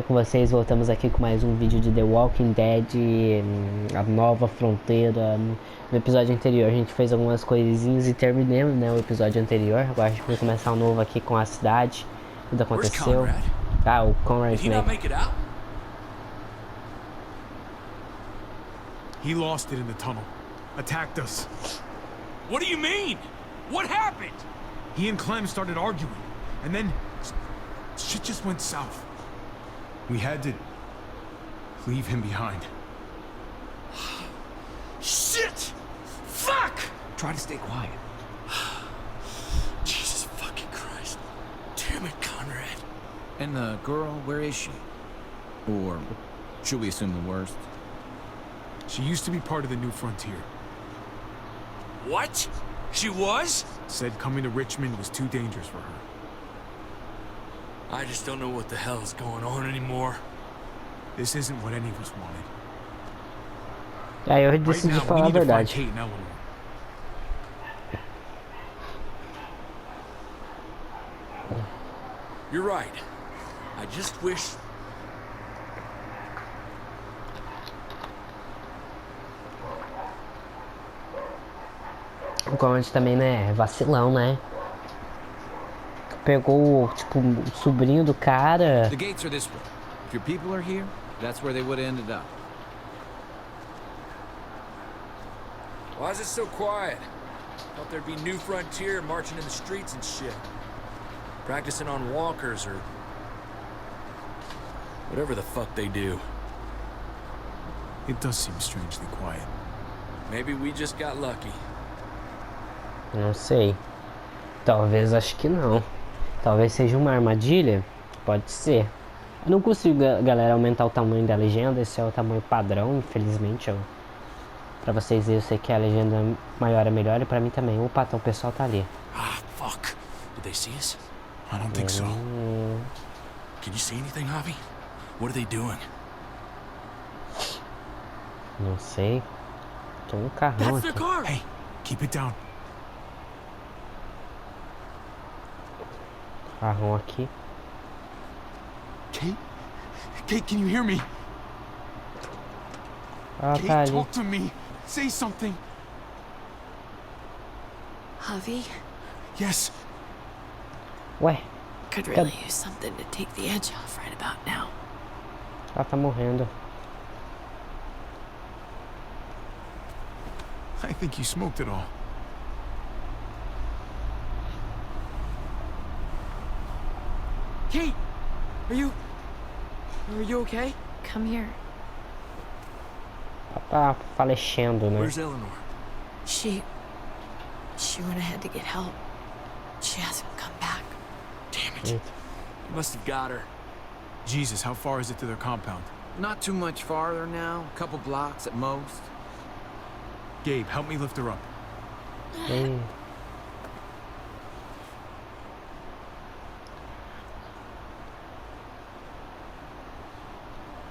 Com vocês, voltamos aqui com mais um vídeo de The Walking Dead, a nova fronteira. No episódio anterior a gente fez algumas coisinhas e terminamos, né, o episódio anterior. Agora a gente vai começar um novo aqui com a cidade. Tudo aconteceu. Ah, o Conrad, né? He lost it in the tunnel. Attacked us. What do you mean? What happened? He and Clem started arguing, and then shit just went south. We had to leave him behind. Shit! Fuck! Try to stay quiet. Jesus fucking Christ. Damn it, Conrad. And the girl, where is she? Or should we assume the worst? She used to be part of the new Frontier. What? She was? Said coming to Richmond was too dangerous for her. I just don't know what the hell is going on anymore. This isn't what any of us wanted. Eu decidi falar a verdade. Kate and Eleanor. You're right. I just wish... O Conrad também, né, é vacilão, né? Pegou, tipo, o sobrinho do cara. The gates are this way. If your people are here, that's where they would have ended up. Why is it so quiet? Thought there'd be new Frontier marching in the streets and shit. Practicing on walkers or... whatever the fuck they do. It does seem strangely quiet. Maybe we just got lucky. Não sei. Talvez, acho que não. Talvez seja uma armadilha. Pode ser. Eu não consigo, galera, aumentar o tamanho da legenda. Esse é o tamanho padrão, infelizmente. Pra vocês verem, eu sei que a legenda maior é melhor. E pra mim também. Opa, então o pessoal tá ali. Ah, fuck. Did they see us? I don't think so. Can you see anything, Javi? What are they doing? Não sei. Tem um carrão aqui. Hey, keep it down. Carrão aqui. Kate? Kate, can you hear me? Ah, tá Kate, ali. talk to me. Say something. Javi? Yes. Ué, Could really use something to take the edge off right about now. ela tá morrendo. I think you smoked it all. Kate! Are you okay? Come here. Ela tá falecendo, né? Where's Eleanor? She went ahead to get help. She hasn't come back. Damn it. You must have got her. Jesus, how far is it to their compound? Not too much farther now. A couple blocks at most. Gabe, help me lift her up. Ei.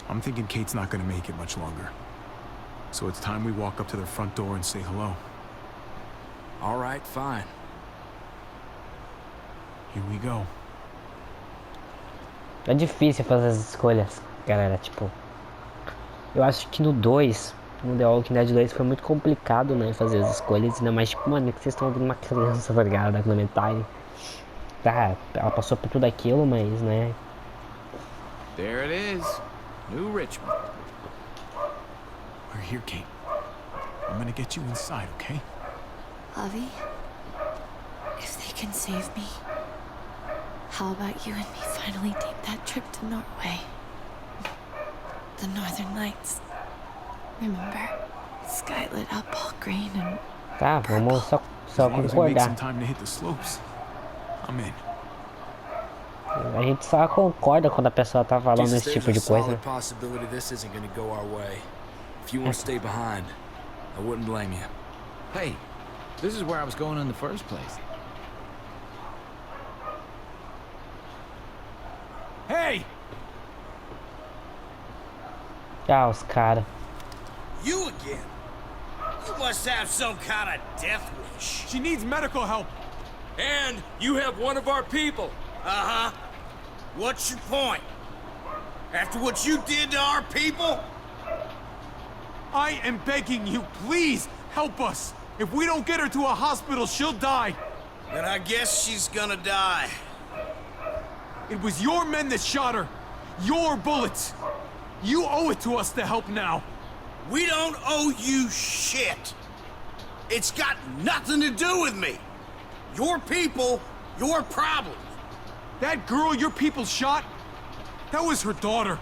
I'm thinking Kate's not gonna make it much longer. So it's time we walk up to their front door and say hello. All right, fine. Here we go. É difícil fazer as escolhas, galera, tipo... Eu acho que no 2, no The Walking Dead 2, foi muito complicado, né, fazer as escolhas. Ainda mais, tipo, mano, que vocês estão ouvindo uma criança, tá ligado, da Clementine. Tá, ela passou por tudo aquilo, mas, né... There it is. New Richmond. We're here, Kate. I'm gonna get you inside, okay? Javi? If they can save me, how about you and me finally take that trip to Norway? The Northern Lights. Remember? Sky lit up all green and... Tá, vamos só As long as we make some concordar. time to hit the slopes, I'm in. A gente só concorda quando a pessoa tá falando Jesus, esse there's tipo a de coisa. solid possibility this isn't gonna go our way. If you want to stay behind, I wouldn't blame you. Hey, this is where I was going in the first place. Hey! Tchau, os cara. You again? You must have some kind of death wish. She needs medical help. And you have one of our people. Uh-huh. What's your point? After what you did to our people? I am begging you, please help us. If we don't get her to a hospital, she'll die. Then I guess she's gonna die. It was your men that shot her. Your bullets. You owe it to us to help now. We don't owe you shit. It's got nothing to do with me. Your people, your problem. That girl your people shot, that was her daughter.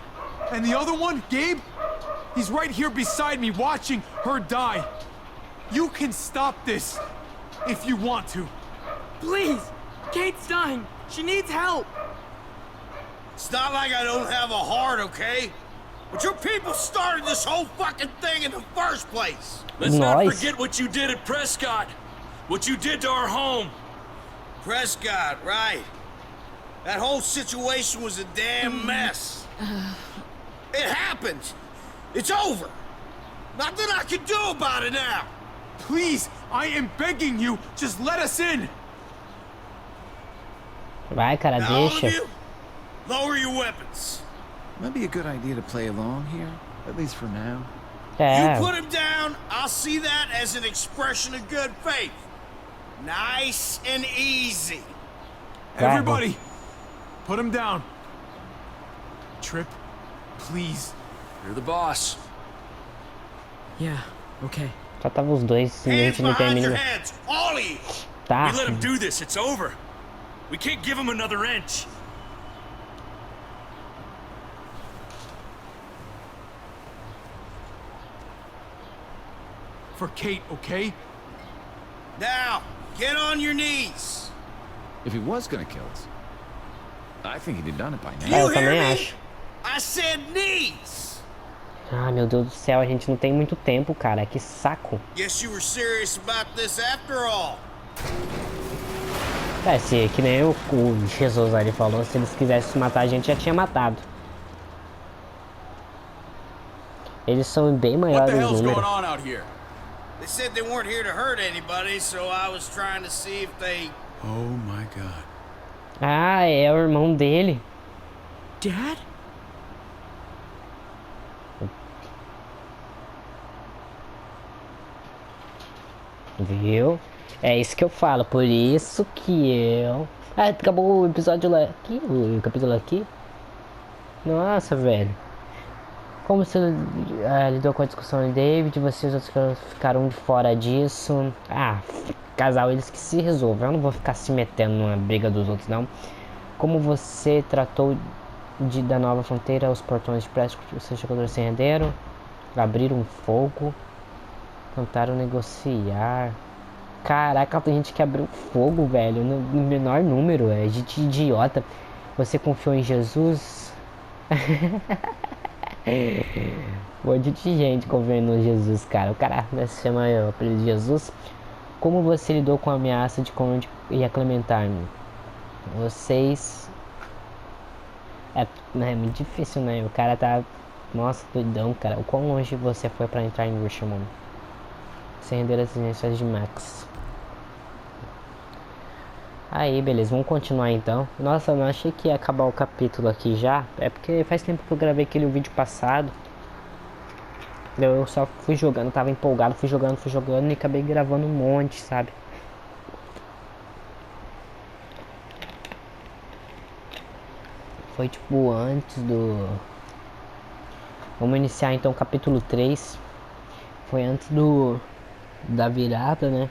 And the other one, Gabe, he's right here beside me watching her die. You can stop this if you want to. Please! Kate's dying! She needs help! It's not like I don't have a heart, okay? But your people started this whole fucking thing in the first place. Let's not Nice. forget what you did at Prescott. What you did to our home. Prescott, right. That whole situation was a damn mess. It happened. It's over. Nothing I can do about it now. Please, I am begging you, just let us in. Vai, cara, Now, all of deixa. you, lower your weapons. Might be a good idea to play along here, at least for now. É, You put him down, I'll see that as an expression of good faith. Nice and easy. Everybody, put him down. Trip, please. You're the boss. Yeah, okay. só tava os dois, e a Hands gente não behind your termina. heads, all of you. Tá. We let him do this, it's over. We can't give him another inch. For Kate, okay? Now, get on your knees. If he was gonna kill us, I think he'd have done it by É, now. eu You hear também me? acho. I said knees. Ah, meu Deus do céu, a gente não tem muito tempo, cara. Que saco. Guess you were serious about this after all. É, se que nem o Jesus ali falou, se eles quisessem matar a gente, já tinha matado. Eles são bem What the maiores hell's números. going on out here? They said they weren't here to hurt anybody, so I was trying to see if they... Oh my god. Ah, é o irmão dele. Dad? Viu? É isso que eu falo, por isso que eu... Ah, acabou o episódio lá aqui, o capítulo aqui. Nossa, velho. Como você lidou com a discussão de David, vocês outros ficaram de fora disso. Ah, casal, eles que se resolvem. Eu não vou ficar se metendo numa briga dos outros, não. Como você tratou da nova fronteira, os portões de Prescott, os seus jogadores se renderam, abriram fogo, tentaram negociar. Caraca, tem gente que abriu fogo, velho, no menor número, é gente idiota. Você confiou em Jesus? Um monte de gente confiando em Jesus, cara. O cara se chama o apelido de Jesus. Como você lidou com a ameaça de Conde e a Clementine? Vocês... É muito difícil, né? O cara tá... Nossa, doidão, cara. O quão longe você foi pra entrar em Richmond? Sem render as exigências de Max. Aí, beleza, vamos continuar então. Nossa, eu não achei que ia acabar o capítulo aqui já. É porque faz tempo que eu gravei aquele vídeo passado. Eu só fui jogando, tava empolgado, fui jogando e acabei gravando um monte, sabe? Foi tipo antes do... Vamos iniciar então o capítulo 3. Foi antes da virada, né?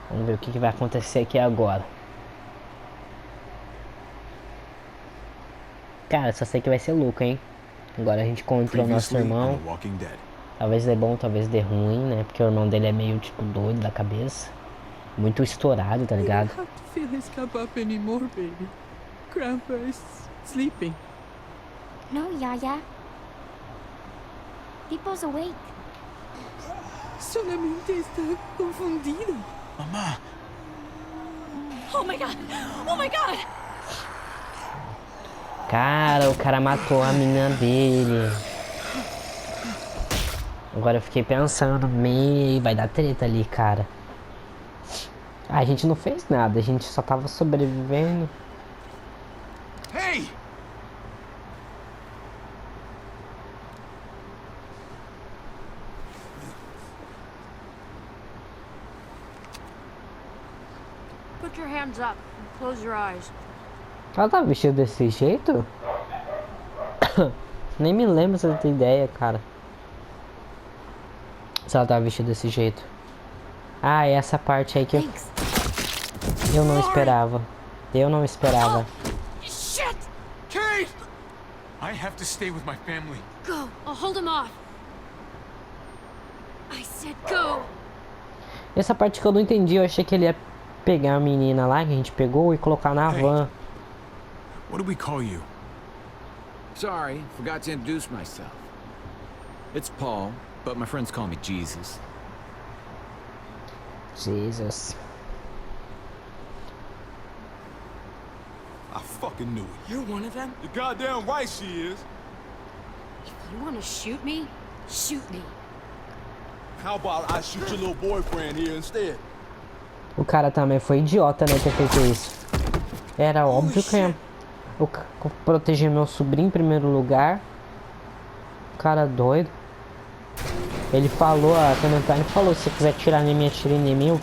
Vamos ver o que vai acontecer aqui agora. Cara, só sei que vai ser louco, hein? Agora a gente encontrou o nosso irmão. Walking Dead. Talvez dê bom, talvez dê ruim, né? Porque o irmão dele é meio, tipo, doido da cabeça. Muito estourado, tá ligado? I don't have to feel his cup up anymore, baby. Grandpa is sleeping. No, Yaya. People's awake. Solamente está confundido. Mamá. Oh my god! Oh my god! Cara, o cara matou a menina dele. Agora eu fiquei pensando, vai dar treta ali, cara. A gente não fez nada, a gente só tava sobrevivendo. Hey! Put your hands up and close your eyes. Ela tá vestida desse jeito? Nem me lembro se eu tenho ideia, cara. Se ela tá vestida desse jeito. Ah, é essa parte aí que eu não esperava. Eu não esperava. Shit! Kate! I have to stay with my family. Go. I'll hold him off. I said go. Essa parte que eu não entendi, eu achei que ele ia pegar a menina lá que a gente pegou e colocar na van. What do we call you? Sorry, forgot to introduce myself. It's Paul, but my friends call me Jesus. Jesus. I fucking knew it. You're one of them? You're goddamn right she is. If you want to shoot me, shoot me. How about I shoot your little boyfriend here instead? O cara também foi idiota, né, ter feito isso. Era óbvio que eu proteger meu sobrinho em primeiro lugar. O cara doido. Ele falou, a Clementine falou, se você quiser tirar em mim, atire em mim. O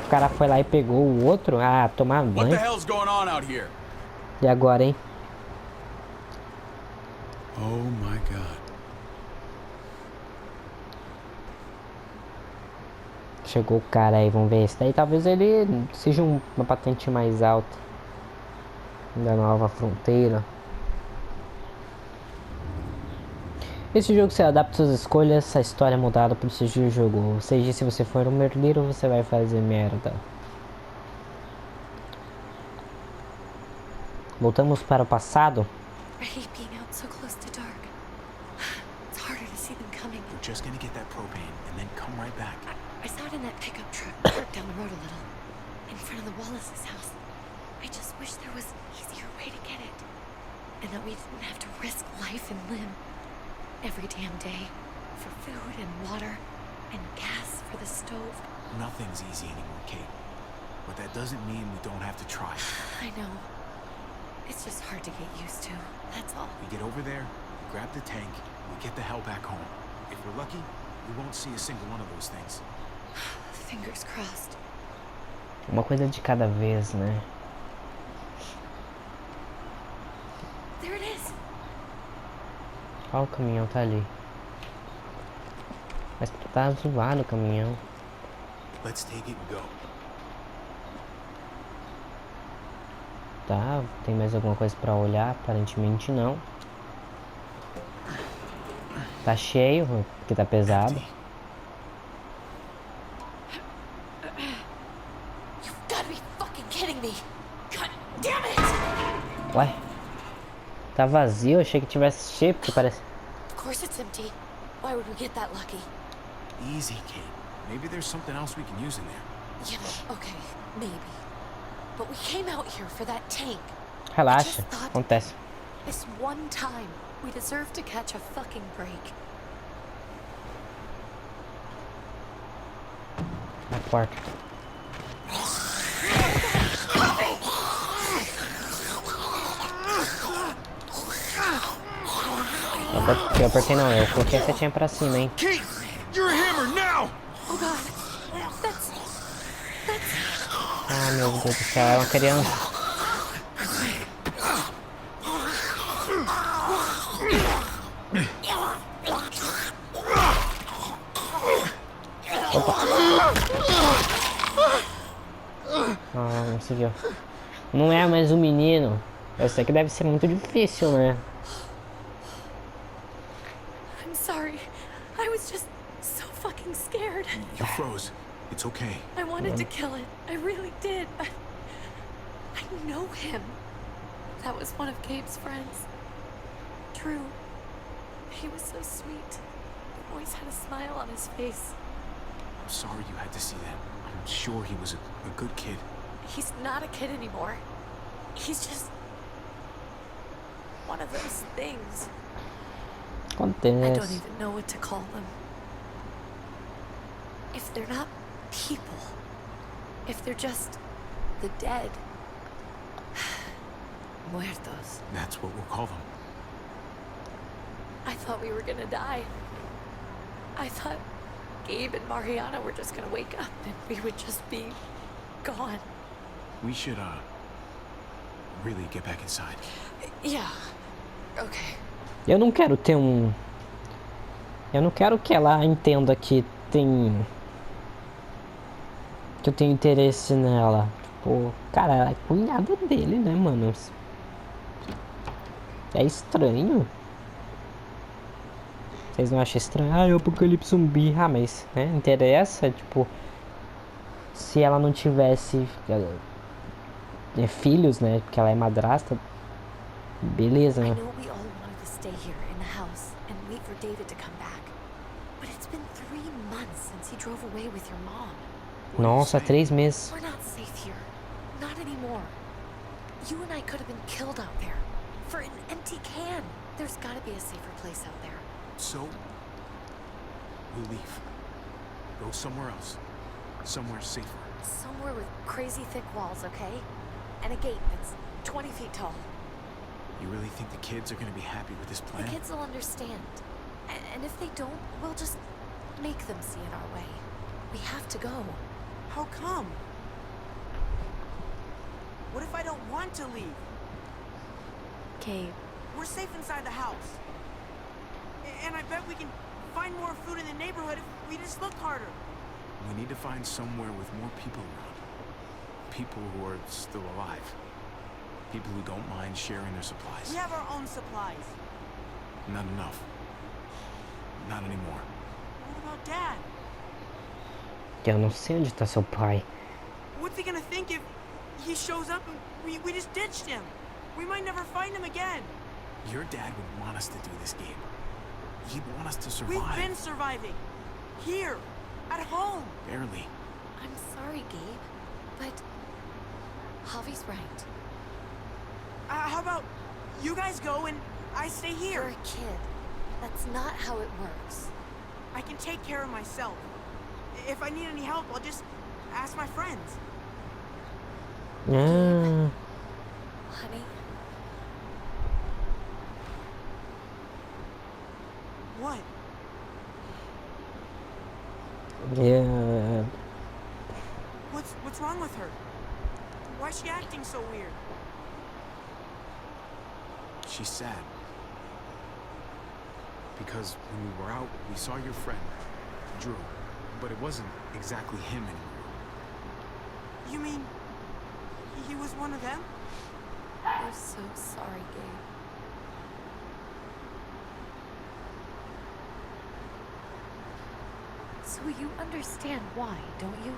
cara foi lá e pegou o outro. Ah, tomar banho. What the hell's going on out here? E agora, hein? Oh my god. Chegou o cara aí, vamos ver. Esse daí talvez ele seja uma patente mais alta da nova Fronteira. Esse jogo se adapta às suas escolhas, a história é mudada por seguir o jogo. Ou seja, se você for um merdeiro, você vai fazer merda. Voltamos para o passado. I hate being out so close to dark. It's harder to see them coming. We're just gonna get that propane and then come right back. I saw it in that pickup truck parked down the road a little, in front of the Wallace's house. I just wish there was an easier way to get it, and that we didn't have to risk life and limb every damn day for food and water and gas for the stove. Nothing's easy anymore, Kate. But that doesn't mean we don't have to try. I know. It's just hard to get used to, that's all. We get over there, we grab the tank, we get the hell back home. If we're lucky, we won't see a single one of those things. Fingers crossed. Uma coisa de cada vez, né? There it is. Olha o caminhão, tá ali. Mas tá zoado o caminhão. Let's take it and go. Tá, tem mais alguma coisa pra olhar? Aparentemente não. Tá cheio, porque tá pesado. You've got to be fucking kidding me. God damn it! Ué? Tá vazio, achei que tivesse cheio, porque parece... Of course it's empty. Why would we get that lucky? Easy, Kate. Maybe there's something else we can use in there. Yeah, okay, maybe. But we came out here for that tank. Relaxa, acontece. This one time, we deserve to catch a fucking break. Na porta. Eu apertei não, eu coloquei a setinha pra cima, hein. Kate! You're a hammer now! Oh god, that's... Ah, meu Deus do céu, é uma criança. Opa. Ah, não conseguiu. Não é mais um menino. Eu sei que deve ser muito difícil, né? I'm sorry. I was just so fucking scared. You froze. It's okay. I wanted to kill it. I really did. I know him. That was one of Gabe's friends. Drew. He was so sweet. He always had a smile on his face. I'm sorry you had to see that. I'm sure he was a good kid. He's not a kid anymore. He's just one of those things. I don't Acontece. even know what to call them. If they're not people, if they're just the dead, Muertos. That's what we'll call them. I thought we were gonna die. I thought Gabe and Mariana were just gonna wake up and we would just be gone. We should, really get back inside. Yeah. Okay. Eu não quero ter um... Eu não quero que ela entenda que tem... Que eu tenho interesse nela. Tipo, cara, ela é cunhada dele, né, mano? É estranho. Vocês não acham estranho? Ah, é o apocalipse zumbi. Ah, mas, né, interessa, tipo... Se ela não tivesse filhos, né, porque ela é madrasta, beleza, I né? know we all wanted to stay here in the house and wait for David to come back. But it's been 3 months since he drove away with your mom. Nossa, 3 meses. We're not safe here. Not anymore. You and I could have been killed out there. For an empty can. There's gotta be a safer place out there. So, we'll leave. Go somewhere else. Somewhere safer. Somewhere with crazy thick walls, okay? And a gate that's 20 feet tall. You really think the kids are gonna be happy with this plan? The kids will understand. And if they don't, we'll just make them see it our way. We have to go. How come? What if I don't want to leave? Gabe. We're safe inside the house. And I bet we can find more food in the neighborhood if we just look harder. We need to find somewhere with more people around. People who are still alive. People who don't mind sharing their supplies. We have our own supplies. Not enough. Not anymore. What about Dad? Eu não sei onde tá seu pai. What's he gonna think if he shows up and we just ditched him? We might never find him again. Your dad would want us to do this game. He'd want us to survive. We've been surviving. Here. At home. Barely. I'm sorry, Gabe. But Javi's right. How about you guys go and I stay You're here? a kid. That's not how it works. I can take care of myself. If I need any help, I'll just ask my friends. Ah, Honey, What? é... What's wrong with her? Why is she acting so weird? She's sad. Because when we were out, we saw your friend, Drew. But it wasn't exactly him anymore. You mean he was one of them? we're so sorry, Gabe. So you understand why, don't you?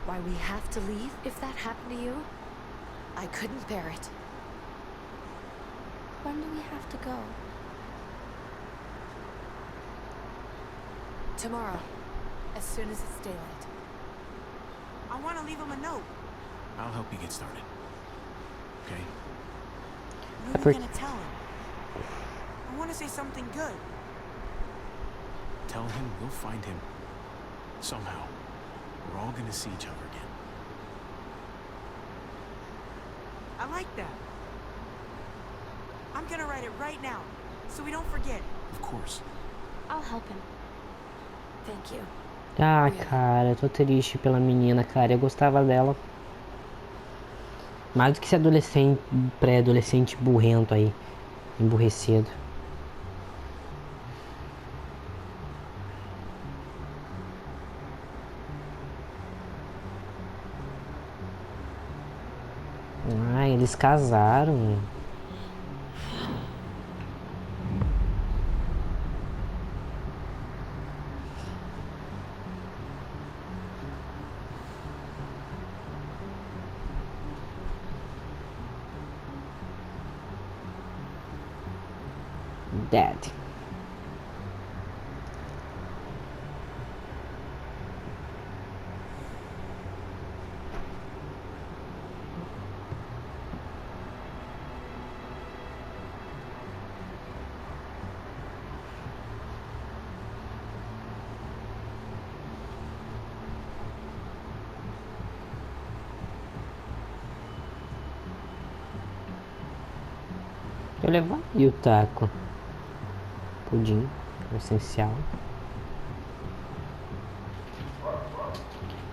Why we have to leave if that happened to you? I couldn't bear it. When do we have to go? Tomorrow, as soon as it's daylight. I want to leave him a note. I'll help you get started. Okay? What are we gonna tell him? I want to say something good. Tell him we'll find him. Somehow. We're all gonna see each other again. I like that. I'm gonna write it right now, so we don't forget. Of course. I'll help him. Thank you. Ah, cara, eu tô triste pela menina, cara. Eu gostava dela. Mais do que esse adolescente, pré-adolescente burrento aí. Emburrecido. Ah, eles casaram. Dead. Eu levaria o taco. Pudim, essencial.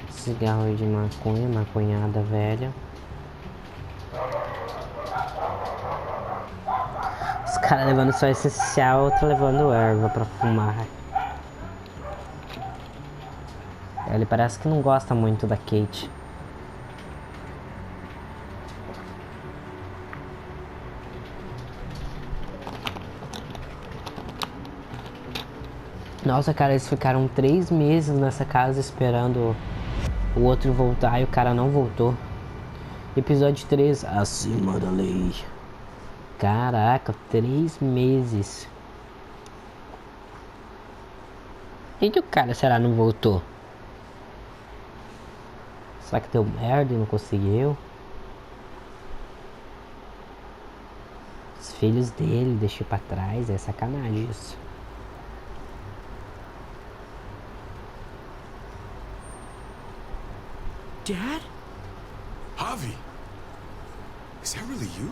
Cigarro de maconha, maconhada velha. Os caras levando só essencial, outro levando erva pra fumar. Ele parece que não gosta muito da Kate. Nossa, cara, eles ficaram 3 meses nessa casa esperando o outro voltar e o cara não voltou. Episódio 3, acima da lei. Caraca, 3 meses. E que o cara, será, não voltou? Será que deu merda e não conseguiu? Os filhos dele deixou pra trás, é sacanagem isso. Dad? Javi? Is that really you?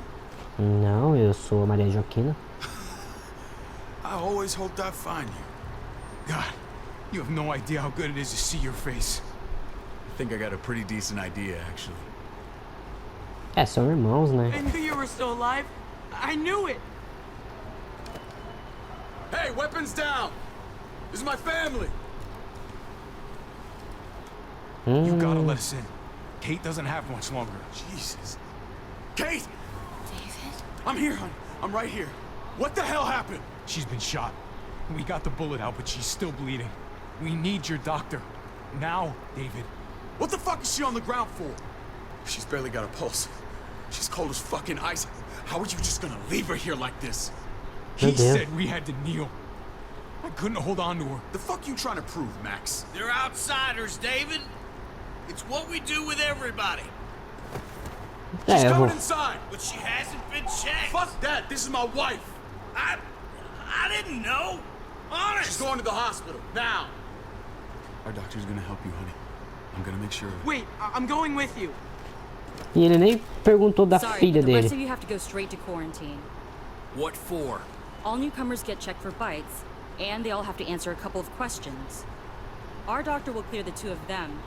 Não, eu sou a Maria Joaquina. I always hoped I'd find you. God, you have no idea how good it is to see your face. I think I got a pretty decent idea, actually. É, são irmãos, né? I knew you were still alive. I knew it. Hey, weapons down! This is my family! You gotta let us in. Kate doesn't have much longer. Jesus. Kate! David? I'm here, honey. I'm right here. What the hell happened? She's been shot. We got the bullet out, but she's still bleeding. We need your doctor. Now, David. What the fuck is she on the ground for? She's barely got a pulse. She's cold as fucking ice. How are you just gonna leave her here like this? He said we had to kneel. I couldn't hold on to her. The fuck you trying to prove, Max? They're outsiders, David. It's what we do with everybody. She's É, eu vou. coming inside! But she hasn't been checked. Fuck that! This is my wife! I didn't know. Honest. She's going to the hospital, now! Our doctor's gonna help you, honey. I'm gonna make sure of it. Wait, I'm going with you. E ele nem perguntou da Sorry, filha the rest of dele. you have to go straight to quarantine. What for? All newcomers get checked for bites, and they all have to answer a couple of questions. Our doctor will clear the 2 of them,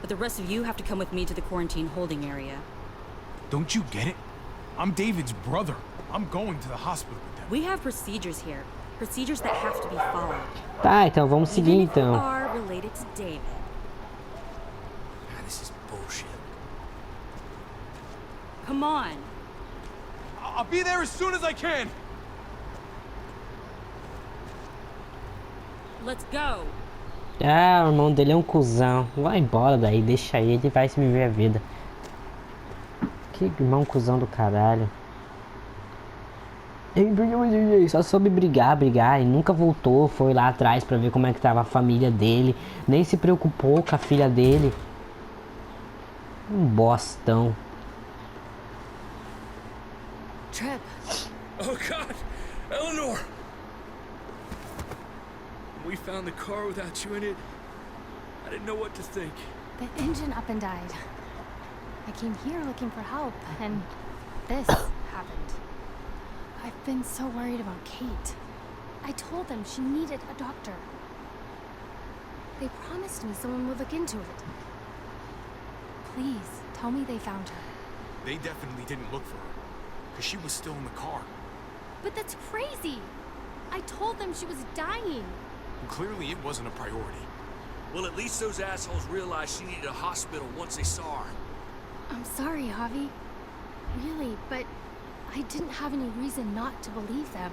but the rest of you have to come with me to the quarantine holding area. Don't you get it? I'm David's brother. I'm going to the hospital with them. We have procedures here, procedures that have to be followed. Tá, então vamos seguir Even if you então. are related to David. Ah, this is bullshit. Come on. I'll be there as soon as I can. Let's go. Ah, o irmão dele é um cuzão. Vai embora daí, deixa ele, vai se viver a vida. Que irmão cuzão do caralho. Ele só soube brigar e nunca voltou. Foi lá atrás pra ver como é que tava a família dele. Nem se preocupou com a filha dele. Um bostão. Trip. Oh God, Eleanor! We found the car without you in it. I didn't know what to think. The engine up and died. I came here looking for help, and this happened. I've been so worried about Kate. I told them she needed a doctor. They promised me someone would look into it. Please, tell me they found her. They definitely didn't look for her, because she was still in the car. But that's crazy! I told them she was dying. And clearly it wasn't a priority. Well, at least those assholes realized she needed a hospital once they saw her. I'm sorry, Javi. Really, but I didn't have any reason not to believe them.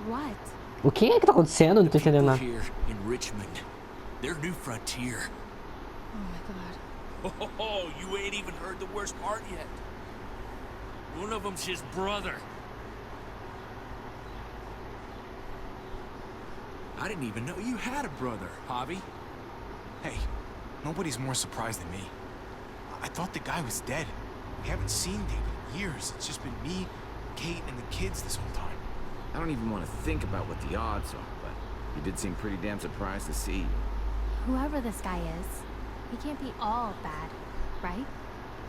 What? O que é que tá acontecendo? Não tô entendendo nada. Here in Richmond, they're New Frontier. Oh my god. Oh, you ain't even heard the worst part yet. One of them's his brother. I didn't even know you had a brother, Javi. Hey, nobody's more surprised than me. I thought the guy was dead. We haven't seen David in years. It's just been me, Kate, and the kids this whole time. I don't even want to think about what the odds are, but you did seem pretty damn surprised to see you. Whoever this guy is, he can't be all bad, right?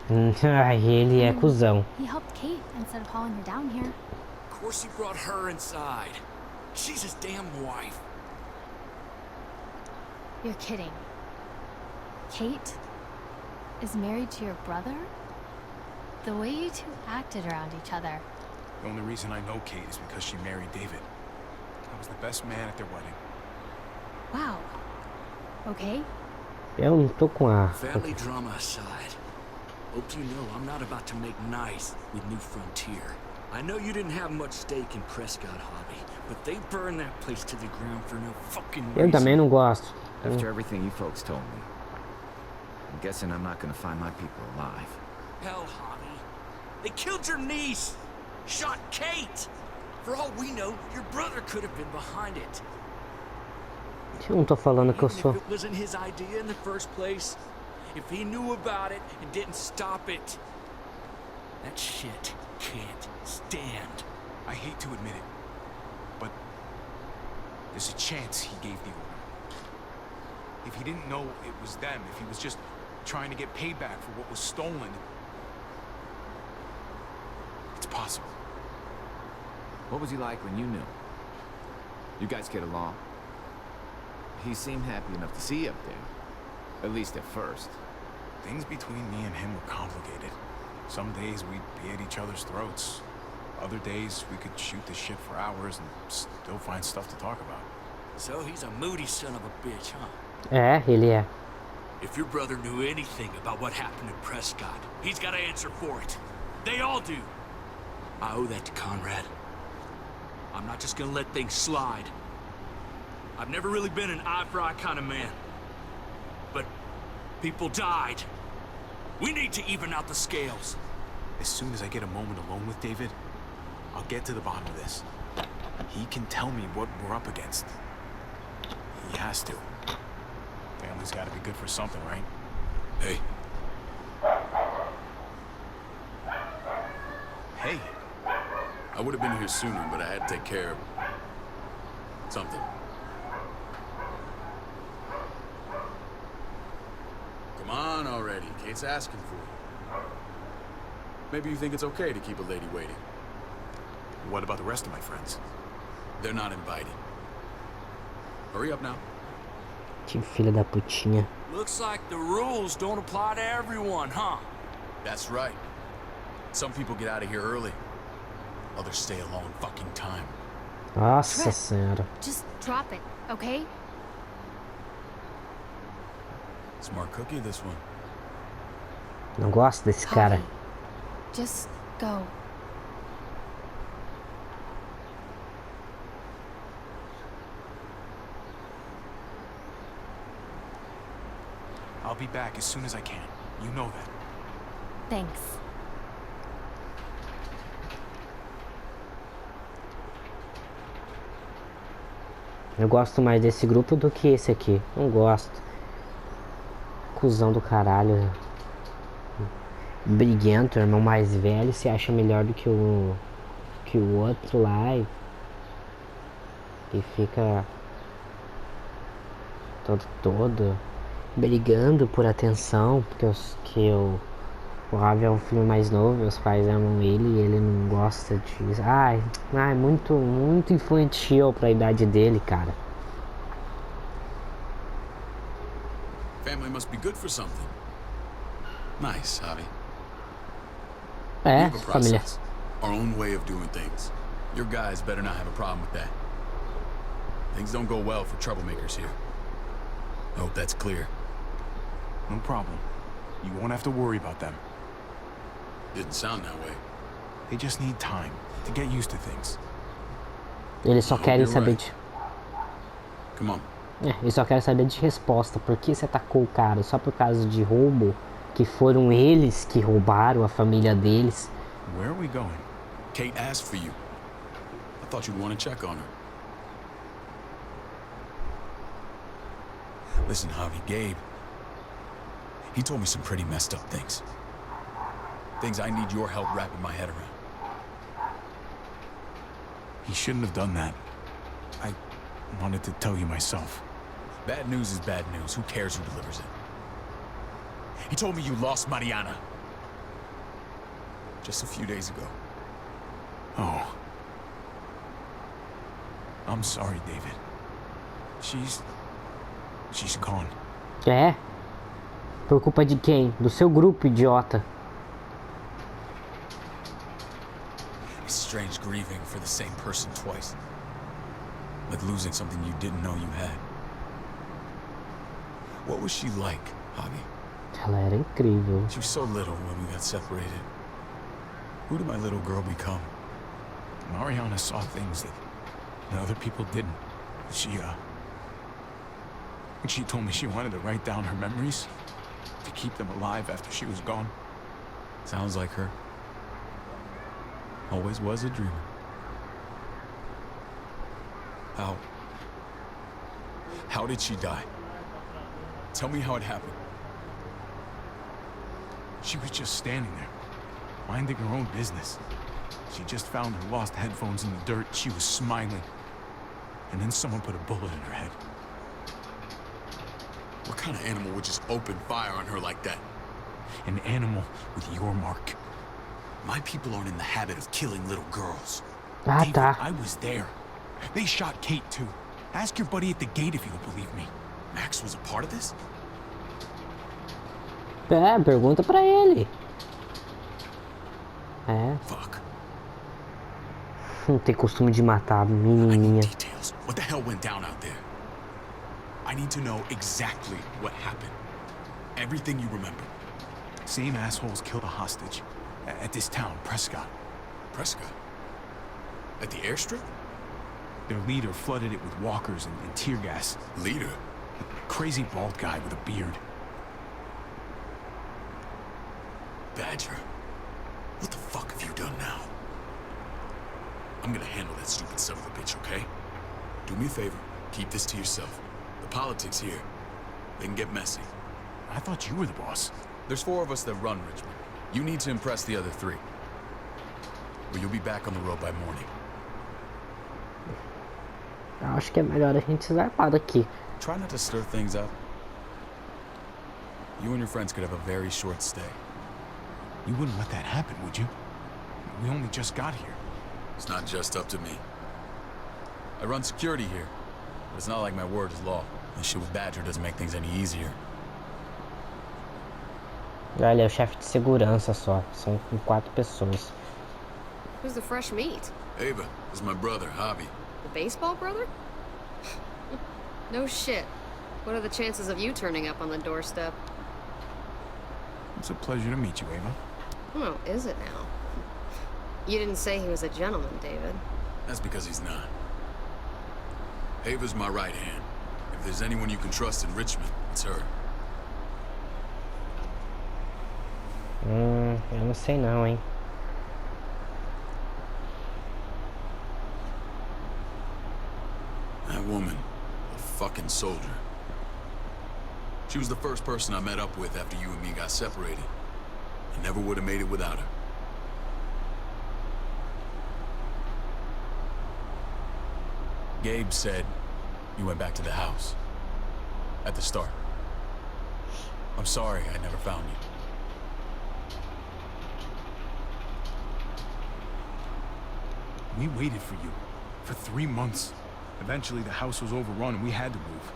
Ai, ele é cuzão. He helped Kate instead of hauling her down here. Of course he brought her inside. She's his damn wife. You're kidding. Kate is married to your brother? The way you two acted around each other. The only reason I know Kate is because she married David. I was the best man at their wedding. Wow. Okay. Eu não tô com a... Family drama aside, hope you know I'm not about to make nice with New Frontier. I know you didn't have much stake in Prescott, Hobby, but they burned that place to the ground for no fucking reason. Eu também não gosto. After everything you folks told me, I'm guessing I'm not gonna find my people alive. Hell, Hobby. They killed your niece! Shot Kate! For all we know, your brother could have been behind it. Eu não tô falando que eu Even sou... if it wasn't his idea in the first place, if he knew about it and didn't stop it, that shit can't stand. I hate to admit it, but there's a chance he gave the order. If he didn't know it was them, if he was just trying to get payback for what was stolen, it's possible. What was he like when you knew? You guys get along? He seemed happy enough to see you up there. At least at first. Things between me and him were complicated. Some days we'd be at each other's throats. Other days we could shoot the shit for hours and still find stuff to talk about. So he's a moody son of a bitch, huh? É, ele é. If your brother knew anything about what happened in Prescott, he's got to answer for it. They all do. I owe that to Conrad. I'm not just gonna let things slide. I've never really been an eye-for-eye kind of man. But people died. We need to even out the scales. As soon as I get a moment alone with David, I'll get to the bottom of this. He can tell me what we're up against. He has to. Family's gotta be good for something, right? Hey. Hey. I would have been here sooner, but I had to take care of something. Come on already. Kate's asking for you. Maybe you think it's okay to keep a lady waiting. What about the rest of my friends? They're not invited. Hurry up now. Que filha da putinha. Looks like the rules don't apply to everyone, huh? That's right. Some people get out of here early. Others stay a long fucking time. Nossa senhora. Just drop it, okay? Smart cookie, this one. Não gosto desse cara. Javi, just go. I'll be back as soon as I can. You know that. Thanks. Eu gosto mais desse grupo do que esse aqui. Não gosto. Cusão do caralho. Briguento, irmão mais velho, se acha melhor do que o outro lá e fica todo brigando por atenção, porque o Ravi é o filho mais novo, os pais amam ele e ele não gosta disso. Ai, muito infantil pra idade dele, cara. Family must be good for something. Nice, Javi. É, We have a família. process, our own way of doing things. Your guys better not have a problem with that. Things don't go well for troublemakers here. I hope that's clear. No problem. You won't have to worry about them. Didn't sound that way. They just need time to get used to things. Eles só querem saber de... Come on. Eles só querem saber de resposta. Por que você atacou o cara? Só por causa de roubo? Que foram eles que roubaram a família deles. Where are we going? Kate asked for you. I thought you'd want to check on her. Listen, Javi, Gabe. He told me some pretty messed up things. Things I need your help wrapping my head around. He shouldn't have done that. I wanted to tell you myself. Bad news is bad news. Who cares who delivers it? He told me you lost Mariana. just a few days ago. Oh. I'm sorry, David. She's gone. É? Por culpa de quem? Do seu grupo, idiota. It's strange grieving for the same person twice. Like losing something you didn't know you had. What was she like, Javi? Ela era incrível. She was so little when we got separated. Who did my little girl become? Mariana saw things that other people didn't. She told me she wanted to write down her memories to keep them alive after she was gone. Sounds like her. Always was a dreamer. How did she die? Tell me how it happened. She was just standing there, minding her own business. She just found her lost headphones in the dirt. She was smiling. And then someone put a bullet in her head. What kind of animal would just open fire on her like that? An animal with your mark. My people aren't in the habit of killing little girls. David, I was there. They shot Kate too. Ask your buddy at the gate if you don't believe me. Max was a part of this? É, pergunta pra ele. É. Fuck. Não tem costume de matar a menininha. Details. What the hell went down out there? I need to know exactly what happened. Everything you remember. Same assholes killed a hostage at this town, Prescott. Prescott? At the airstrip? Their leader flooded it with walkers and tear gas. Leader? A crazy bald guy with a beard. Badger, what the fuck have you done now? I'm gonna handle that stupid son of a bitch, okay? Do me a favor, keep this to yourself. The politics here, they can get messy. I thought you were the boss. There's 4 of us that run Richmond. You need to impress the other 3. Or you'll be back on the road by morning. Eu acho que é melhor a gente se zarpar daqui. Try not to stir things up. You and your friends could have a very short stay. You wouldn't let that happen, would you? We only just got here. It's not just up to me. I run security here, but it's not like my word is law. This shit with Badger doesn't make things any easier. Olha, é o chefe de segurança só. São 4 pessoas. Who's the fresh meat? Ava, this is my brother, Javi. The baseball brother? No shit. What are the chances of you turning up on the doorstep? It's a pleasure to meet you, Ava. Oh, is it now? You didn't say he was a gentleman, David. That's because he's not. Ava's my right hand. If there's anyone you can trust in Richmond, it's her. Eu não sei não, hein. That woman, a fucking soldier. She was the first person I met up with after you and me got separated. I never would have made it without her. Gabe said you went back to the house. At the start. I'm sorry I never found you. We waited for you for 3 months. Eventually the house was overrun and we had to move.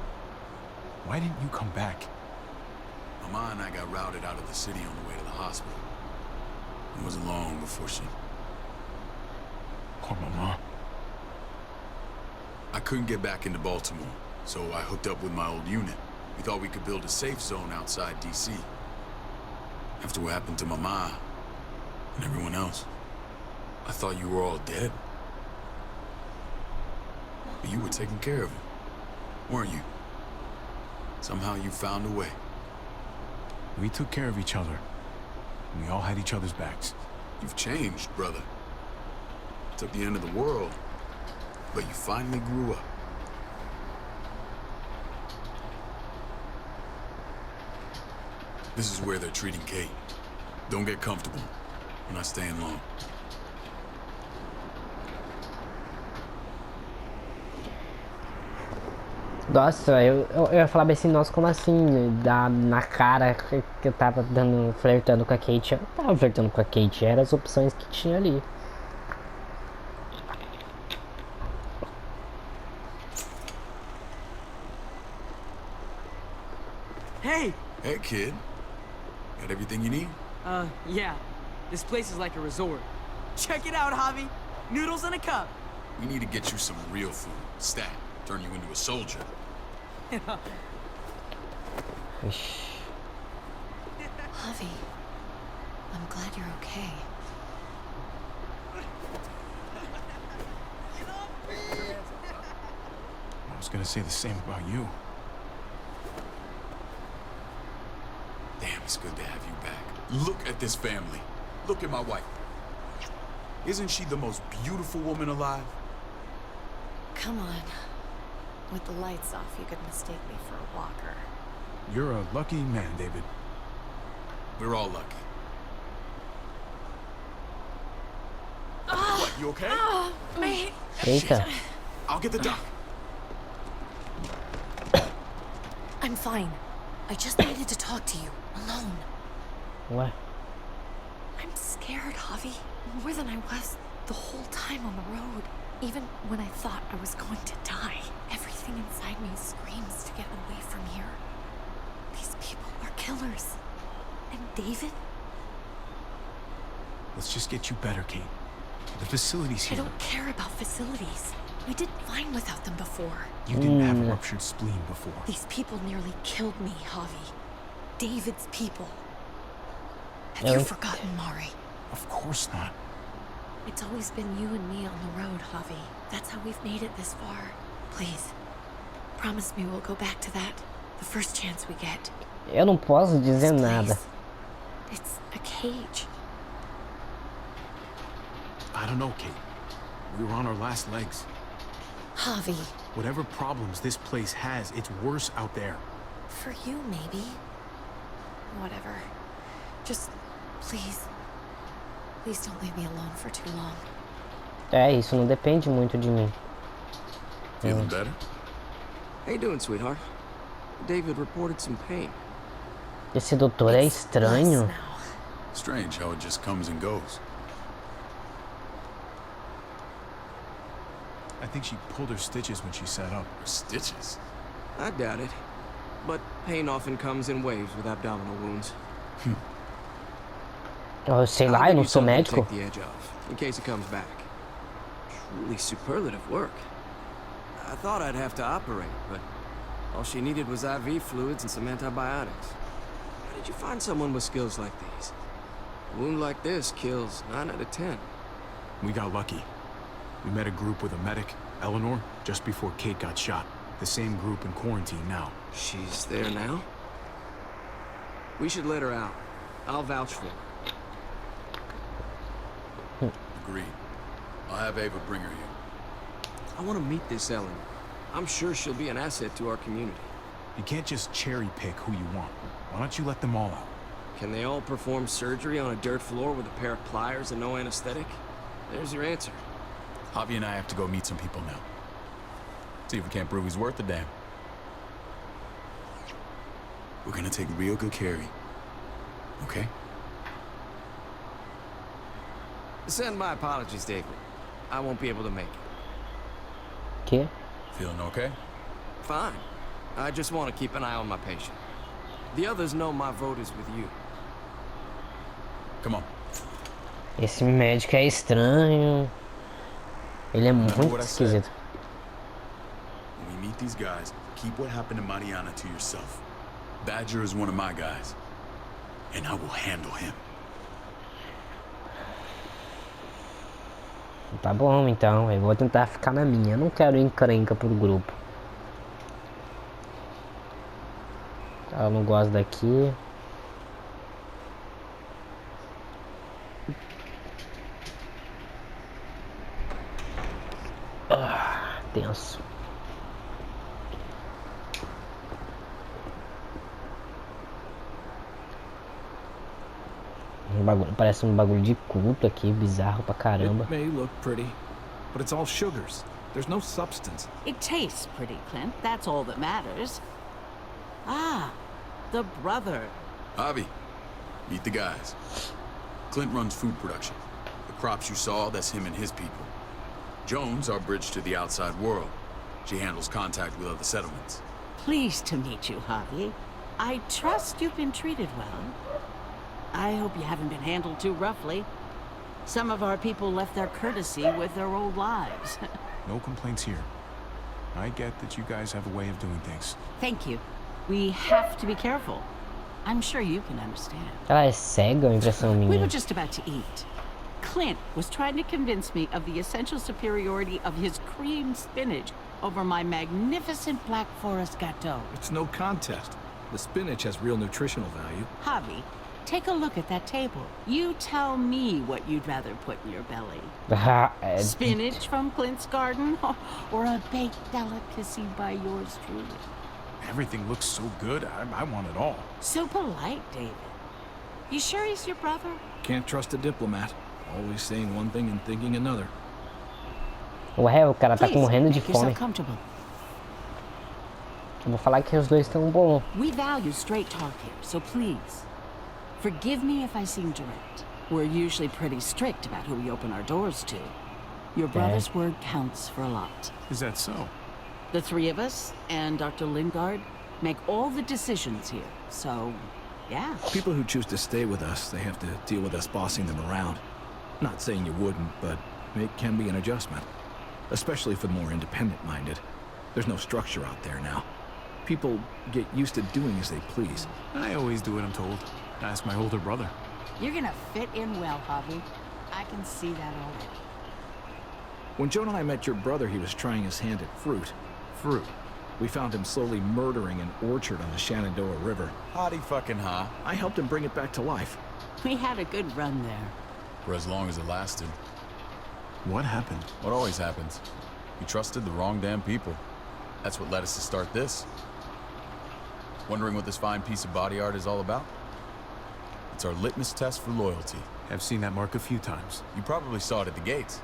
Why didn't you come back? Mama and I got routed out of the city on the way to the hospital. It wasn't long before she... Poor Mama. I couldn't get back into Baltimore, so I hooked up with my old unit. We thought we could build a safe zone outside D.C. After what happened to Mama and everyone else, I thought you were all dead. But you were taking care of it, weren't you? Somehow you found a way. We took care of each other. We all had each other's backs. You've changed, brother. Took the end of the world, but you finally grew up. This is where they're treating Kate. Don't get comfortable. We're not staying long. Nossa, eu ia falar bem assim, nossa, como assim? Na cara que eu tava flertando com a Kate. Eu não tava flertando com a Kate, eram as opções que tinha ali. Hey! Hey, kid. Got everything you need? Yeah. This place is like a resort. Check it out, Javi. Noodles in a cup. We need to get you some real food. Stat. Turn you into a soldier. Javi, I'm glad you're okay. I was gonna say the same about you. Damn, it's good to have you back. Look at this family. Look at my wife. Isn't she the most beautiful woman alive? Come on. With the lights off, you could mistake me for a walker. You're a lucky man, David. We're all lucky. What, you okay? Me. Eita. I'll get the doc. I'm fine. I just needed to talk to you, alone. What? I'm scared, Javi. More than I was the whole time on the road. Even when I thought I was going to die, everything inside me screams to get away from here. These people are killers. And David? Let's just get you better, Kate. The facility's I here. don't care about facilities. We did fine without them before. You didn't have a ruptured spleen before. These people nearly killed me, Javi. David's people. Have you forgotten, Mari? Of course not. It's always been you and me on the road, Javi. That's how we've made it this far. Please, promise me we'll go back to that the first chance we get. Eu não posso dizer nada. It's a cage. I don't know, Kate. We were on our last legs. Javi. Whatever problems this place has, it's worse out there. For you, maybe. Whatever. Just, please. Please don't leave me alone for too long. É, isso não depende muito de mim. Feeling better? How you doing, sweetheart? David reported some pain. Esse doutor é estranho. Strange how it just comes and goes. I think she pulled her stitches when she sat up. Her stitches? I doubt it. But pain often comes in waves with abdominal wounds. Eu sei lá, eu não sou médico. Take the edge off, in case it comes back. Truly superlative work. I thought I'd have to operate, but all she needed was IV fluids and some antibiotics. How did you find someone with skills like these? A wound like this kills 9 out of 10. We got lucky. We met a group with a medic, Eleanor, just before Kate got shot. The same group in quarantine now. She's there now? We should let her out. I'll vouch for her. Agreed. I'll have Ava bring her here. I want to meet this Ellen. I'm sure she'll be an asset to our community. You can't just cherry pick who you want. Why don't you let them all out? Can they all perform surgery on a dirt floor with a pair of pliers and no anesthetic? There's your answer. Javi and I have to go meet some people now. See if we can't prove he's worth the damn. We're gonna take real good care of you. Okay? Send my apologies, David. I won't be able to make it. Que? Feeling okay? Fine. I just want to keep an eye on my patient. The others know my vote is with you. Come on. Esse médico é estranho. Ele é muito esquisito. When we meet these guys, keep what happened to Mariana to yourself. Badger is one of my guys, and I will handle him. Tá bom, então. Eu vou tentar ficar na minha. Eu não quero encrenca pro grupo. Eu não gosto daqui. Tenso. Parece um bagulho de culto aqui, bizarro pra caramba. It may look pretty, but it's all sugars. There's no substance. It tastes pretty, Clint. That's all that matters. Ah, the brother. Javi, meet the guys. Clint runs food production. The crops you saw, that's him and his people. Jones, our bridge to the outside world. She handles contact with other settlements. Pleased to meet you, Javi. I trust you've been treated well. I hope you haven't been handled too roughly. Some of our people left their courtesy with their old lives. No complaints here. I get that you guys have a way of doing things. Thank you. We have to be careful. I'm sure you can understand. Ela é cega, a impressão We minha. were just about to eat. Clint was trying to convince me of the essential superiority of his creamed spinach over my magnificent Black Forest gâteau. It's no contest. The spinach has real nutritional value. Javi, take a look at that table. You tell me what you'd rather put in your belly. Spinach from Clint's garden or a baked delicacy by yours truly? Everything looks so good, I want it all. So polite, David. You sure he's your brother? Can't trust a diplomat. Always saying one thing and thinking another. Ué, o cara tá Please, morrendo de make yourself fome. comfortable. Eu vou falar que os dois estão bons. We value straight talk here, so please, forgive me if I seem direct. We're usually pretty strict about who we open our doors to. Your brother's word counts for a lot. Is that so? The three of us and Dr. Lingard make all the decisions here, so, yeah. People who choose to stay with us, they have to deal with us bossing them around. Not saying you wouldn't, but it can be an adjustment. Especially for the more independent-minded. There's no structure out there now. People get used to doing as they please. I always do what I'm told. Ask my older brother. You're gonna fit in well, Javi. I can see that already. When Joan and I met your brother, he was trying his hand at fruit. Fruit. We found him slowly murdering an orchard on the Shenandoah River. Howdy fucking ha. I helped him bring it back to life. We had a good run there. For as long as it lasted. What happened? What always happens. You trusted the wrong damn people. That's what led us to start this. Wondering what this fine piece of body art is all about? It's our litmus test for loyalty. I've seen that mark a few times. You probably saw it at the gates.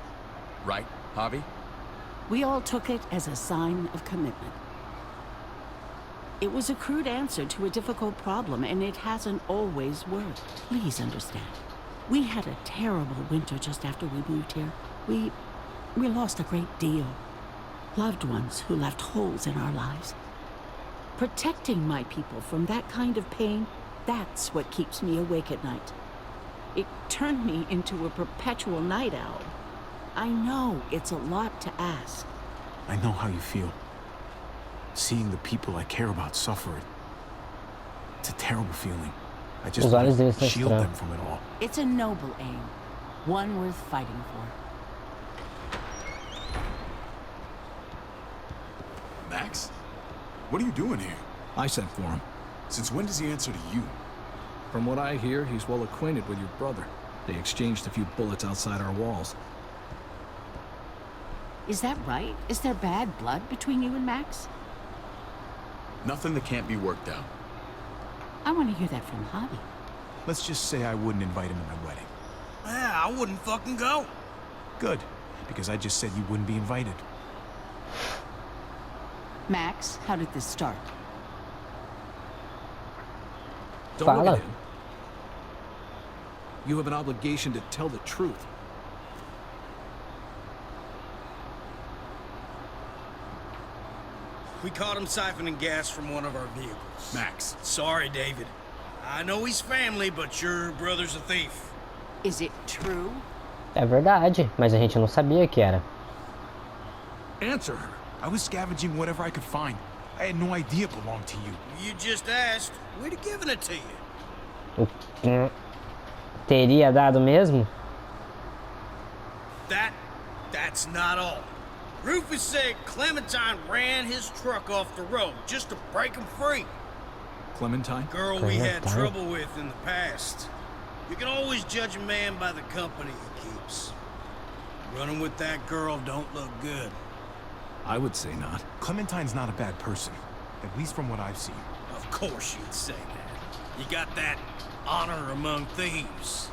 Right, Javi? We all took it as a sign of commitment. It was a crude answer to a difficult problem, and it hasn't always worked. Please understand. We had a terrible winter just after we moved here. We lost a great deal. Loved ones who left holes in our lives. Protecting my people from that kind of pain, that's what keeps me awake at night. It turned me into a perpetual night owl. I know it's a lot to ask. I know how you feel. Seeing the people I care about suffer, it's a terrible feeling. I just Os olhos want deles to estão shield estranhos. them from it all. It's a noble aim. One worth fighting for. Max? What are you doing here? I sent for him. Since when does he answer to you? From what I hear, he's well acquainted with your brother. They exchanged a few bullets outside our walls. Is that right? Is there bad blood between you and Max? Nothing that can't be worked out. I want to hear that from Javi. Let's just say I wouldn't invite him to my wedding. Yeah, I wouldn't fucking go. Good, because I just said you wouldn't be invited. Max, how did this start? Don't look Fala. at him. You have an obligation to tell the truth. We caught him siphoning gas from one of our vehicles. Max. Sorry, David. I know he's family, but your brother's a thief. Is it true? É verdade, mas a gente não sabia que era. Answer her. I was scavenging whatever I could find. I had no idea it belonged to you. You just asked. We'd have given it to you. Teria dado mesmo? That's not all. Rufus said Clementine ran his truck off the road just to break him free. Clementine? Girl we had trouble with in the past. You can always judge a man by the company he keeps. Running with that girl don't look good. I would say not. Clementine's not a bad person, at least from what I've seen. Of course you'd say that. You got that honor among thieves.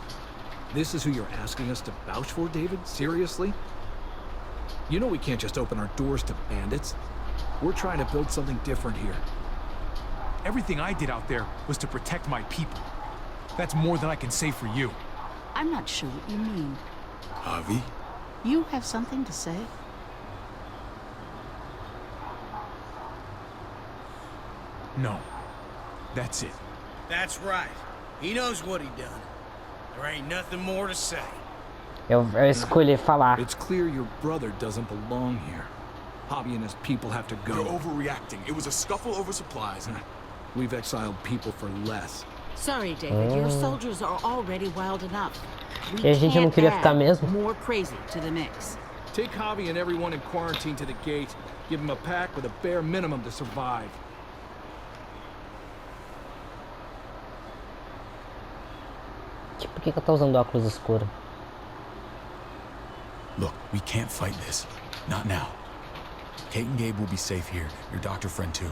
This is who you're asking us to vouch for, David? Seriously? You know we can't just open our doors to bandits. We're trying to build something different here. Everything I did out there was to protect my people. That's more than I can say for you. I'm not sure what you mean. Javi? You have something to say? No. That's it. That's right. He knows what he done. There ain't nothing more to say. Eu escolhi falar. It's clear your brother doesn't belong here. Javi and his people have to go. You're overreacting. It was a scuffle over supplies. We've exiled people for less. Sorry, David. Your soldiers are already wild enough. E a gente não queria ficar mesmo? More crazy to the mix. Take Javi and everyone in quarantine to the gate. Give them a pack with a bare minimum to survive. Por que ela tá usando óculos escuros? Look, we can't fight this. Not now. Kate and Gabe will be safe here. Your doctor friend too.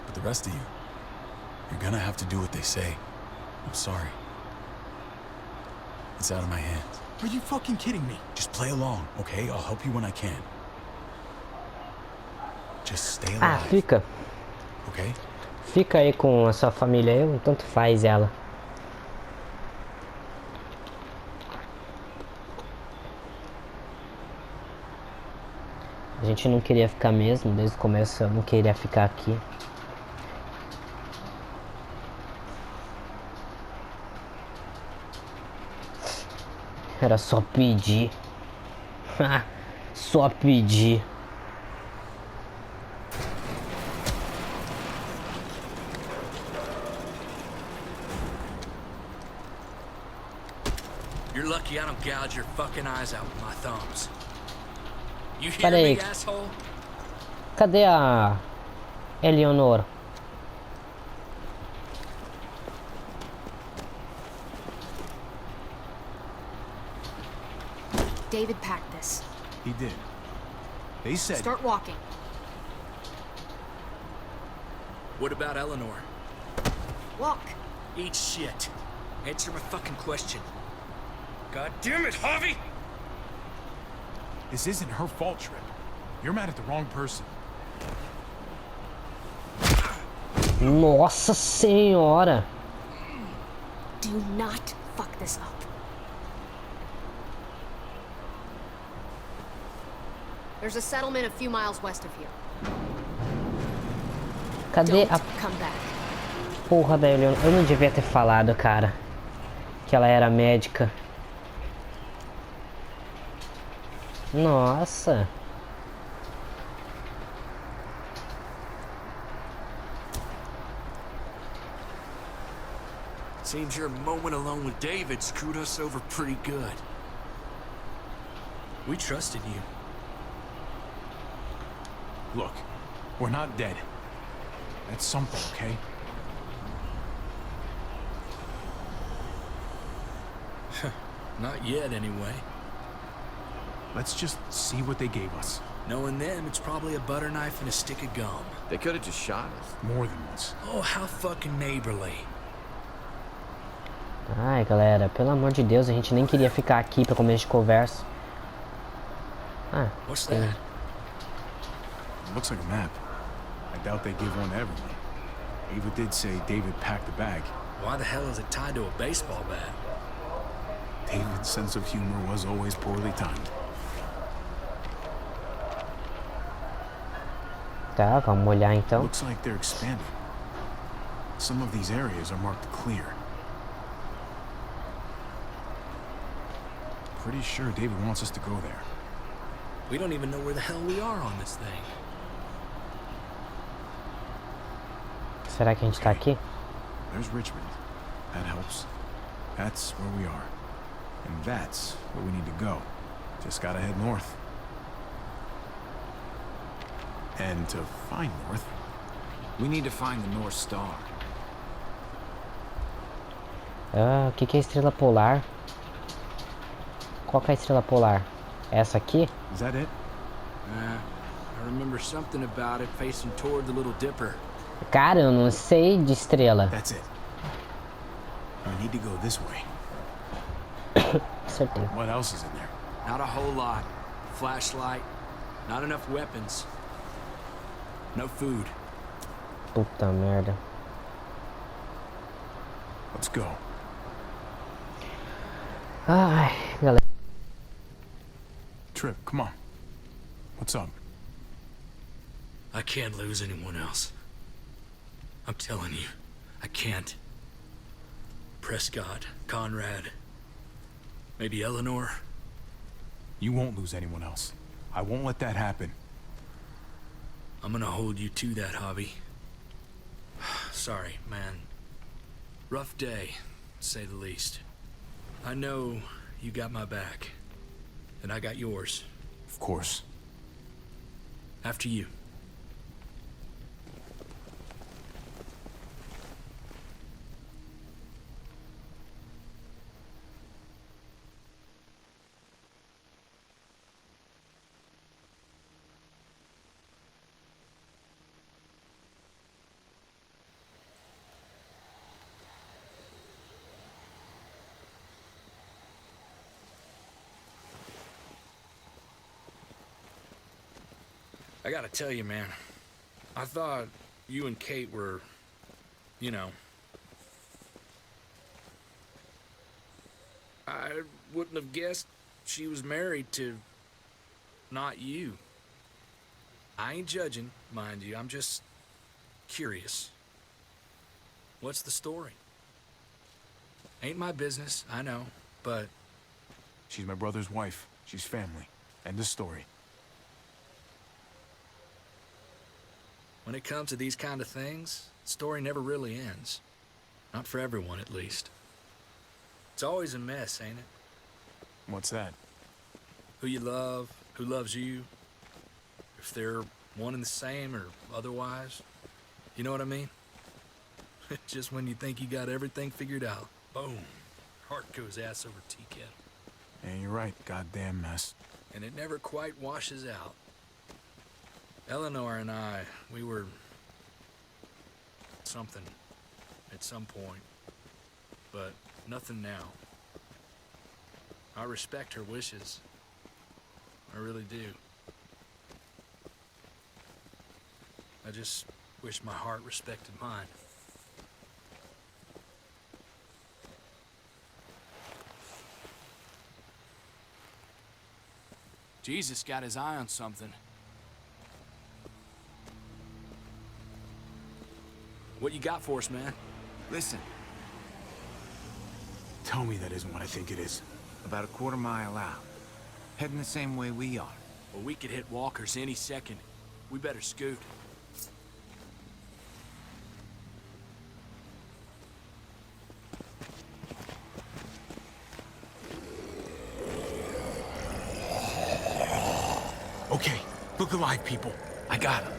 But the rest of you, you're gonna have to do what they say. I'm sorry. It's out of my hands. Are you fucking kidding me? Just play along, okay? I'll help you when I can. Just stay alive. Ah, fica. Okay? Fica aí com a sua família. Eu tanto faz ela. A gente não queria ficar mesmo, desde o começo eu não queria ficar aqui. Era só pedir. Só pedir. You're lucky I don't gouge your fucking eyes out with my thumbs. You hear Pera aí. me, asshole? Cadê a Eleonora? David packed this. He did. They said... Start walking. What about Eleanor? Walk. Eat shit. Answer my fucking question. God damn it, Javi! This isn't her fault, Trip. You're mad at the wrong person. Nossa senhora! Do not fuck this up. There's a settlement a few miles west of here. Cadê a Come back. porra da Eleonora? Eu não devia ter falado, cara, que ela era médica. Nossa. Seems your moment alone with David screwed us over pretty good. We trusted you. Look, we're not dead. That's something, okay? Not yet, anyway. Let's just see what they gave us. Knowing them, it's probably a butter knife and a stick of gum. They could have just shot us. More than once. Oh, how fucking neighborly. Ai, galera, pelo amor de Deus, a gente nem queria ficar aqui pra começo de conversa. Ah, What's tem. that? It looks like a map. I doubt they give one to everyone. Ava did say David packed the bag. Why the hell is it tied to a baseball bat? David's sense of humor was always poorly timed. Tá, vamos olhar então. Looks like they're expanding. Some of these areas are marked clear. Pretty sure David wants us to go there. We don't even know where the hell we are on this thing. Será que a gente tá aqui? There's Richmond. That helps. That's where we are. And that's where we need to go. Just gotta head north. And to find north, We need to find the North Star. Ah, o que que é estrela polar? Qual que é a estrela polar? Essa aqui? is that it? I remember something about it facing toward the Little Dipper. Cara, eu não sei de estrela. That's it. We need to go this way. Certeza. What else is in there? Not a whole lot. flashlight, not enough weapons, no food. Puta merda. Let's go. Ai, galera. Trip, come on. What's up? I can't lose anyone else. I'm telling you, I can't. Prescott, Conrad, maybe Eleanor. You won't lose anyone else. I won't let that happen. I'm gonna hold you to that, Javi. Sorry, man. Rough day, to say the least. I know you got my back, and I got yours. Of course. After you. I gotta tell you, man, I thought you and Kate were, you know... I wouldn't have guessed she was married to... not you. I ain't judging, mind you, I'm just... curious. What's the story? Ain't my business, I know, but... She's my brother's wife. She's family. End of story. When it comes to these kind of things, the story never really ends. Not for everyone, at least. It's always a mess, ain't it? What's that? Who you love, who loves you, if they're one and the same or otherwise. You know what I mean? Just when you think you got everything figured out, boom, heart goes ass over tea kettle. Yeah, you're right. Goddamn mess. And it never quite washes out. Eleanor and I, we were... something at some point, but nothing now. I respect her wishes. I really do. I just wish my heart respected mine. Jesus got his eye on something. What you got for us, man? Listen. Tell me that isn't what I think it is. About a quarter-mile out. Heading the same way we are. Well, we could hit walkers any second. We better scoot. Okay, look alive, people. I got him.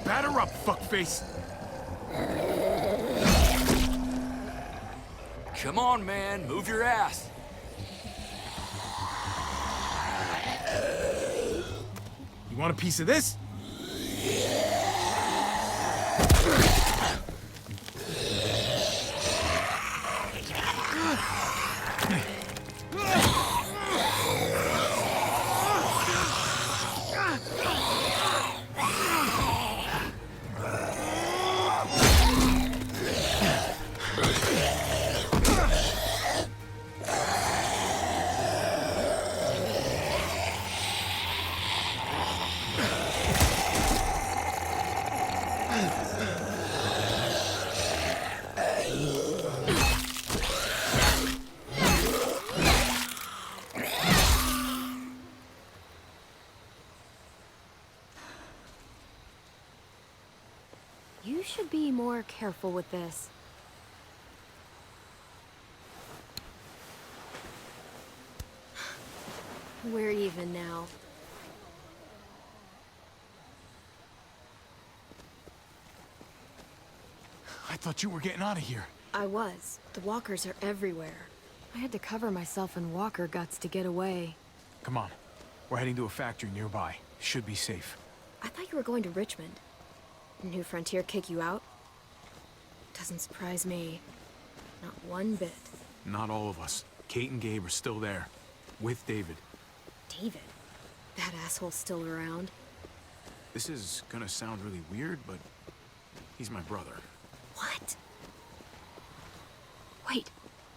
Batter up, fuckface! Come on, man, move your ass. You want a piece of this? You should be more careful with this. We're even now. I thought you were getting out of here. I was. The walkers are everywhere. I had to cover myself in walker guts to get away. Come on. We're heading to a factory nearby. Should be safe. I thought you were going to Richmond. New Frontier kick you out? Doesn't surprise me. Not one bit. Not all of us. Kate and Gabe are still there. With David. David? That asshole's still around? This is gonna sound really weird, but he's my brother. What? Wait,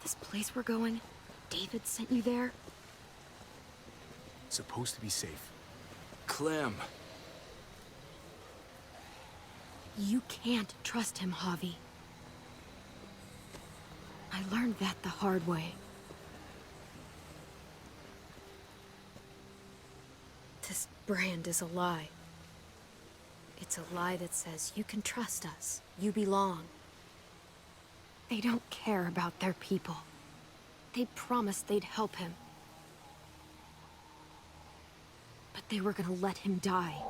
this place we're going? David sent you there? Supposed to be safe. Clem. You can't trust him, Javi. I learned that the hard way. This brand is a lie. It's a lie that says you can trust us, you belong. They don't care about their people. They promised they'd help him. But they were gonna let him die.